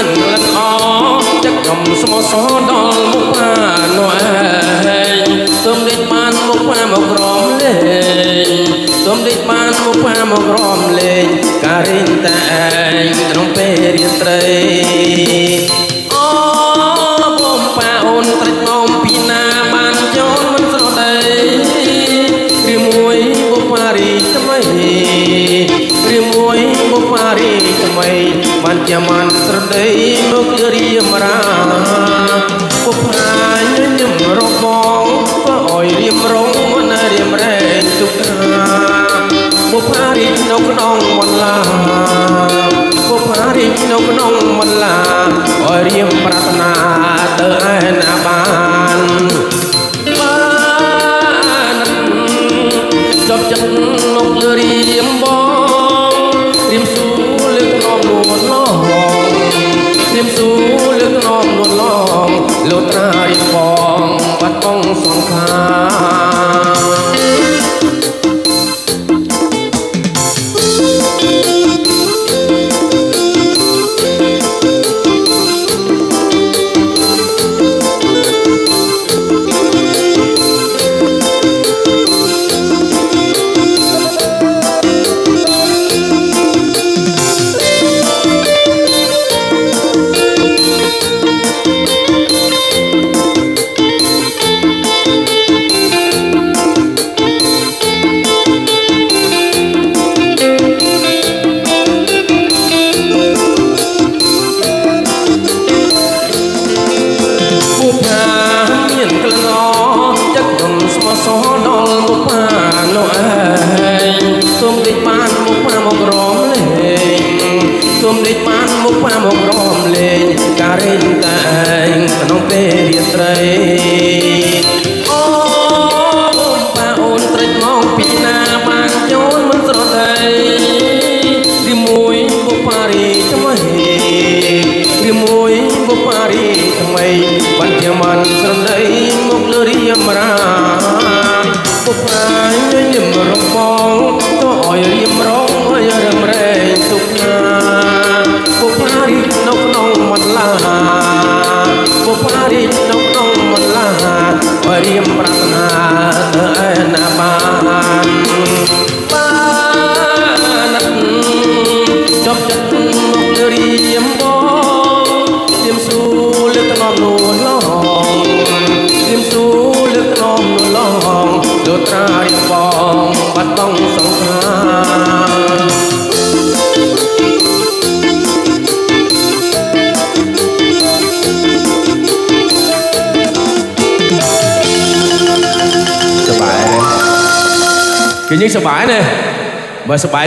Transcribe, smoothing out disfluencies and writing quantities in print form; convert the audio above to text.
មានក្លិនអចិត្តក្រុមស្មោះសរដល់មុខផានោះឯងទុំដេកបានមុខផាមកក្រំលេងទុំដេកបានមុខផាមកក្រំលេងការរៀនតែឯងក្នុងពេលរាត្រីអូបងប៉ាអូនត្រិចមកពីណាបានចូលមិនស្រដីរីមួយបុព្វារីថ្មីរីមួយបុព្វារីថ្មីបានជាមិនស្រដីមករៀមរាបុព្វាញញឹមរបងក៏អោយរៀមរងមិនរៀមរែងទុកណាបុព្វារីនៅក្នុងមន្លាបុព្វារីនៅក្នុងមន្លាអោយរៀមប្រាថ្នាទៅឯណាបានចប់ចិត្តមកលរៀមបងរៀមស៊ូលើកនាំនួនឡងរៀមស៊ូលើកនាំនួនឡងលោត្រារៀមបងបាត់បង់សង្ខាសដល់មុខផានោះឯងទុំដេកបានមុខផាមករំលេងទុំដេកបានមុខផាមករំលេងការរៀនតែឯងក្នុងពេលរាត្រីអូបងប៉ាអូនត្រិចមកពីណាបានចូលមិនស្រដីរីមួយបុព្វារីថ្មីរីមួយបុព្វារីថ្មីបានជាមិនស្រដីមកលរៀមរាបុព្វាញញឹមរំបងក៏អោយរៀមរងអោយរំរែងទុកណាបុព្វារីនៅក្នុងមន្លាបុព្វារីនៅក្នុងមន្លាអោយរៀមប្រាថ្នាទៅឯណាបានចប់ចិត្តមករៀមបងរៀមស៊ូលើកនាំនួនឡងរៀមស៊ូលើកនាំនួនឡងលោត្រារៀមបងបាត់បង់សង្ខាសប្បាយទេគេញឹកសប្បាយទេបើសប្បាយ